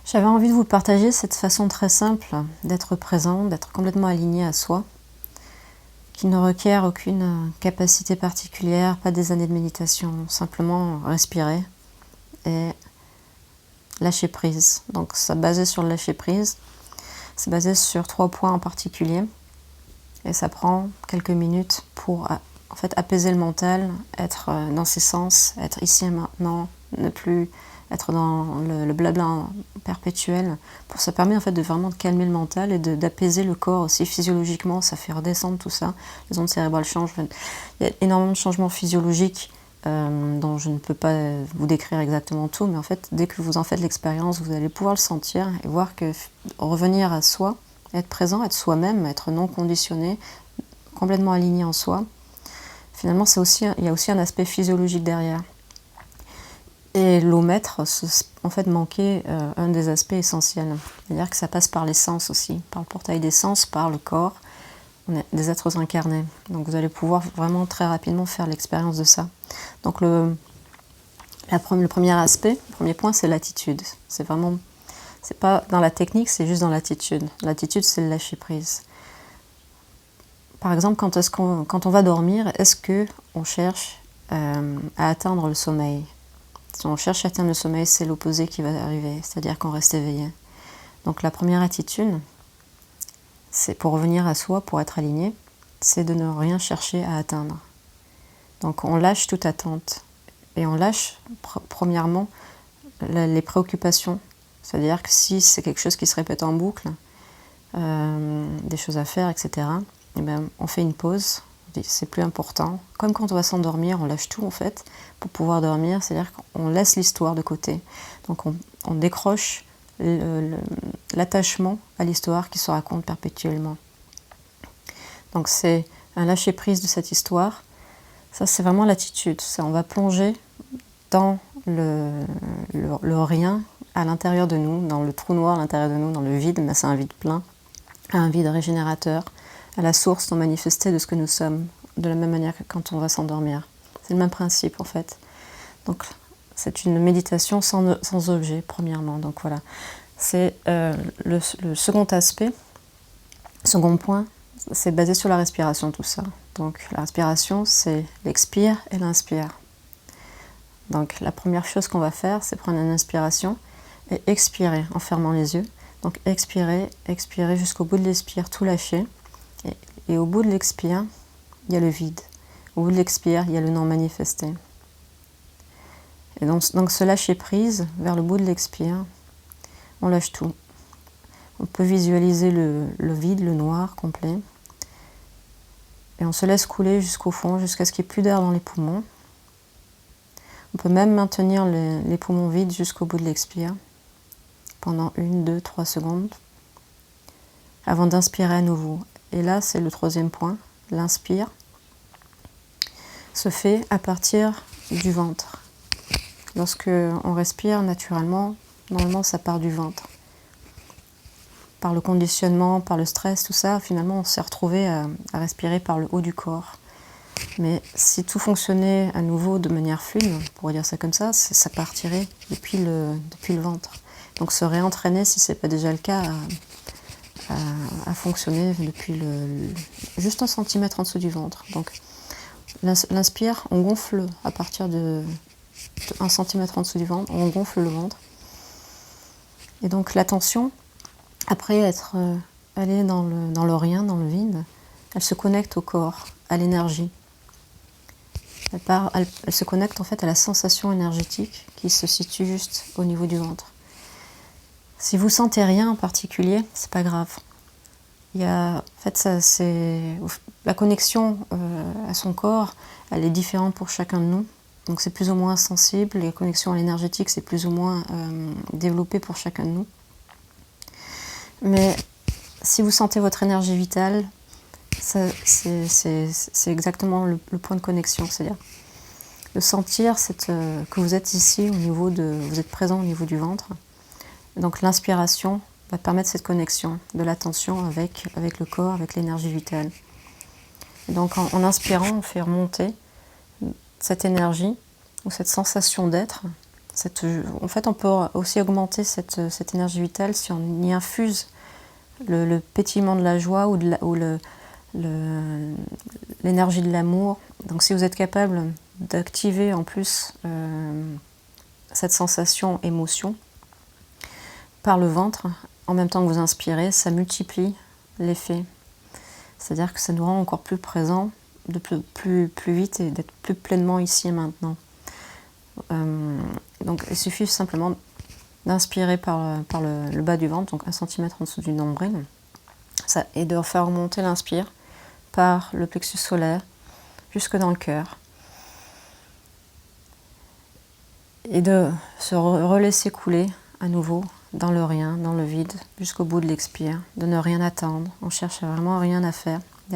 J'avais envie de vous partager cette façon très simple d'être présent, d'être complètement aligné à soi, qui ne requiert aucune capacité particulière, pas des années de méditation, simplement respirer et lâcher prise. Donc ça basé sur le lâcher prise, c'est basé sur 3 points en particulier et ça prend quelques minutes pour en fait apaiser le mental, être dans ses sens, être ici et maintenant, ne plus être dans le blabla perpétuel. Ça permet en fait de vraiment calmer le mental et d'apaiser le corps aussi physiologiquement, ça fait redescendre tout ça, les ondes cérébrales changent. Il y a énormément de changements physiologiques dont je ne peux pas vous décrire exactement tout, mais en fait dès que vous en faites l'expérience, vous allez pouvoir le sentir et voir que revenir à soi, être présent, être soi-même, être non conditionné, complètement aligné en soi, finalement il y a aussi un aspect physiologique derrière. Et l'omettre, en fait, manquer un des aspects essentiels. C'est-à-dire que ça passe par les sens aussi, par le portail des sens, par le corps. On est des êtres incarnés. Donc vous allez pouvoir vraiment très rapidement faire l'expérience de ça. Donc le premier aspect, le premier point, c'est l'attitude. C'est pas dans la technique, c'est juste dans l'attitude. L'attitude, c'est le lâcher prise. Par exemple, quand on va dormir, est-ce qu'on cherche à atteindre le sommeil ? Si on cherche à atteindre le sommeil, c'est l'opposé qui va arriver, c'est-à-dire qu'on reste éveillé. Donc la première attitude, c'est pour revenir à soi, pour être aligné, c'est de ne rien chercher à atteindre. Donc on lâche toute attente. Et on lâche, premièrement, les préoccupations. C'est-à-dire que si c'est quelque chose qui se répète en boucle, des choses à faire, etc., et bien, on fait une pause, on dit c'est plus important. Comme quand on va s'endormir, on lâche tout en fait pour pouvoir dormir, c'est-à-dire qu'on laisse l'histoire de côté. Donc on décroche l'attachement à l'histoire qui se raconte perpétuellement. Donc c'est un lâcher-prise de cette histoire. Ça, c'est vraiment l'attitude. On va plonger dans le rien à l'intérieur de nous, dans le trou noir à l'intérieur de nous, dans le vide, mais c'est un vide plein, un vide régénérateur, à la source non manifestée de ce que nous sommes, de la même manière que quand on va s'endormir. C'est le même principe en fait. Donc c'est une méditation sans objet, premièrement. Donc voilà, c'est le second aspect, second point, c'est basé sur la respiration tout ça. Donc la respiration, c'est l'expire et l'inspire. Donc la première chose qu'on va faire, c'est prendre une inspiration et expirer en fermant les yeux. Donc expirer, expirer jusqu'au bout de l'expire, tout lâcher. Et au bout de l'expire, il y a le vide. Au bout de l'expire, il y a le non manifesté. Et donc ce lâcher prise vers le bout de l'expire, on lâche tout. On peut visualiser le vide, le noir complet. Et on se laisse couler jusqu'au fond, jusqu'à ce qu'il n'y ait plus d'air dans les poumons. On peut même maintenir les poumons vides jusqu'au bout de l'expire, pendant 1, 2, 3 secondes, avant d'inspirer à nouveau. Et là, c'est le troisième point. L'inspire se fait à partir du ventre. Lorsque on respire naturellement, normalement ça part du ventre. Par le conditionnement, par le stress, tout ça, finalement on s'est retrouvé à respirer par le haut du corps. Mais si tout fonctionnait à nouveau de manière fluide, on pourrait dire ça comme ça partirait depuis le ventre. Donc se réentraîner, si ce n'est pas déjà le cas, à fonctionner depuis juste 1 centimètre en dessous du ventre. Donc l'inspire, on gonfle à partir de 1 centimètre en dessous du ventre, on gonfle le ventre. Et donc l'attention, après être allée dans le rien, dans le vide, elle se connecte au corps, à l'énergie. Elle se connecte en fait à la sensation énergétique qui se situe juste au niveau du ventre. Si vous sentez rien en particulier, c'est pas grave. En fait, la connexion à son corps, elle est différente pour chacun de nous. Donc c'est plus ou moins sensible, les connexions à l'énergétique, c'est plus ou moins développé pour chacun de nous. Mais si vous sentez votre énergie vitale, c'est exactement le point de connexion, c'est-à-dire de sentir que vous êtes ici, vous êtes présent au niveau du ventre. Donc l'inspiration va permettre cette connexion de l'attention avec le corps, avec l'énergie vitale. Et donc en inspirant, on fait remonter cette énergie ou cette sensation d'être En fait, on peut aussi augmenter cette énergie vitale si on y infuse le pétillement de la joie ou l'énergie de l'amour. Donc si vous êtes capable d'activer en plus cette sensation émotion par le ventre, en même temps que vous inspirez, ça multiplie l'effet. C'est-à-dire que ça nous rend encore plus présents, de plus vite et d'être plus pleinement ici et maintenant. Donc il suffit simplement d'inspirer par le bas du ventre, donc 1 cm en dessous du nombril, et de faire remonter l'inspire par le plexus solaire jusque dans le cœur. Et de se relaisser couler à nouveau dans le rien, dans le vide, jusqu'au bout de l'expire, de ne rien attendre. On cherche vraiment rien à faire. Il n'y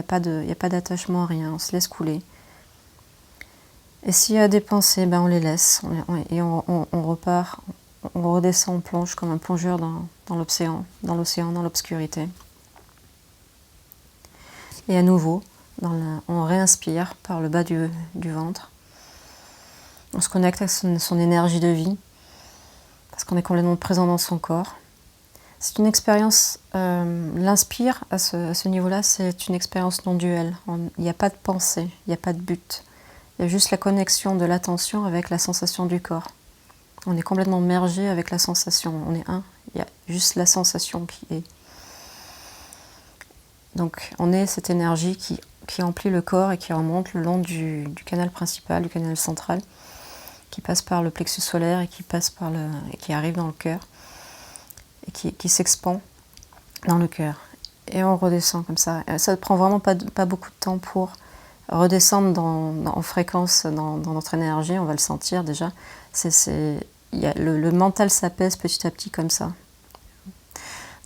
a pas d'attachement à rien, on se laisse couler. Et s'il y a des pensées, ben on les laisse et on repart, on redescend, on plonge comme un plongeur dans l'océan, dans l'obscurité. Et à nouveau, on réinspire par le bas du ventre. On se connecte à son énergie de vie, parce qu'on est complètement présent dans son corps. C'est une expérience, l'inspire à ce niveau-là, c'est une expérience non duelle. Il n'y a pas de pensée, il n'y a pas de but. Il y a juste la connexion de l'attention avec la sensation du corps. On est complètement mergé avec la sensation, on est un. Il y a juste la sensation qui est. Donc on est cette énergie qui emplit le corps et qui remonte le long du canal principal, du canal central, qui passe par le plexus solaire et qui arrive dans le cœur et qui s'expand dans le cœur. Et on redescend comme ça. Et ça ne prend vraiment pas beaucoup de temps pour redescendre en fréquence dans notre énergie. On va le sentir déjà. Le mental s'apaise petit à petit comme ça.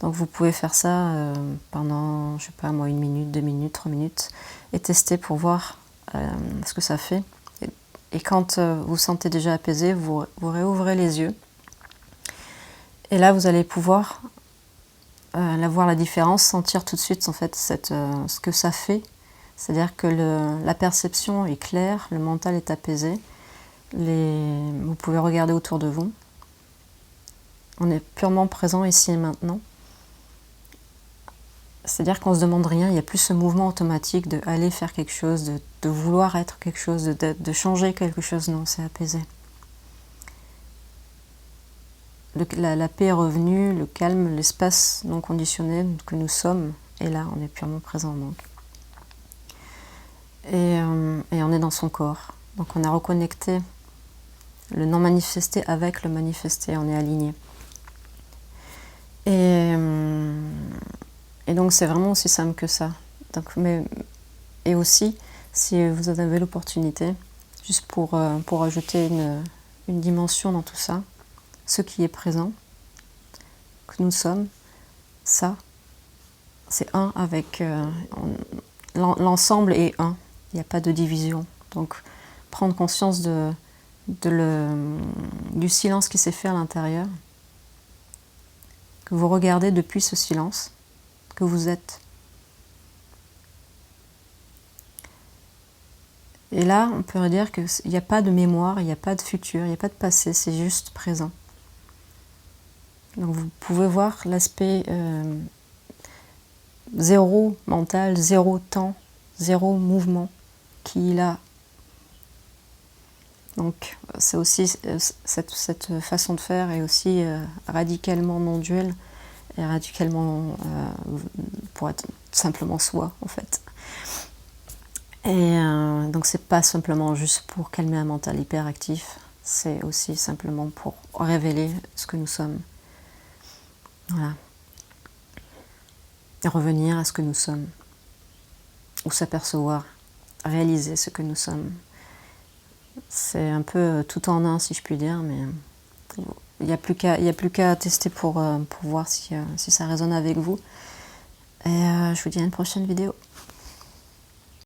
Donc vous pouvez faire ça pendant, je sais pas moi, 1 minute, 2 minutes, 3 minutes et tester pour voir ce que ça fait. Et quand vous sentez déjà apaisé, vous réouvrez les yeux. Et là, vous allez pouvoir voir la différence, sentir tout de suite en fait ce que ça fait. C'est-à-dire que la perception est claire, le mental est apaisé. Vous pouvez regarder autour de vous. On est purement présent ici et maintenant. C'est-à-dire qu'on ne se demande rien, il n'y a plus ce mouvement automatique de aller faire quelque chose, de vouloir être quelque chose, de changer quelque chose. Non, c'est apaisé. La paix est revenue, le calme, l'espace non conditionné que nous sommes est là, on est purement présent. Donc. Et on est dans son corps. Donc on a reconnecté le non manifesté avec le manifesté, on est aligné. Et donc c'est vraiment aussi simple que ça. Donc, et aussi, si vous en avez l'opportunité, juste pour ajouter une dimension dans tout ça, ce qui est présent, que nous sommes, ça, c'est un avec... l'ensemble est un, il n'y a pas de division. Donc prendre conscience du silence qui s'est fait à l'intérieur, que vous regardez depuis ce silence, que vous êtes. Et là, on peut dire qu'il n'y a pas de mémoire, il n'y a pas de futur, il n'y a pas de passé, c'est juste présent. Donc vous pouvez voir l'aspect zéro mental, zéro temps, zéro mouvement qui est là. Donc c'est aussi cette façon de faire est aussi radicalement non duelle et radicalement pour être simplement soi en fait. Et donc c'est pas simplement juste pour calmer un mental hyperactif, c'est aussi simplement pour révéler ce que nous sommes. Voilà. Et revenir à ce que nous sommes, ou s'apercevoir, réaliser ce que nous sommes. C'est un peu tout en un si je puis dire, mais il n'y a plus qu'à tester pour voir si ça résonne avec vous. Et je vous dis à une prochaine vidéo.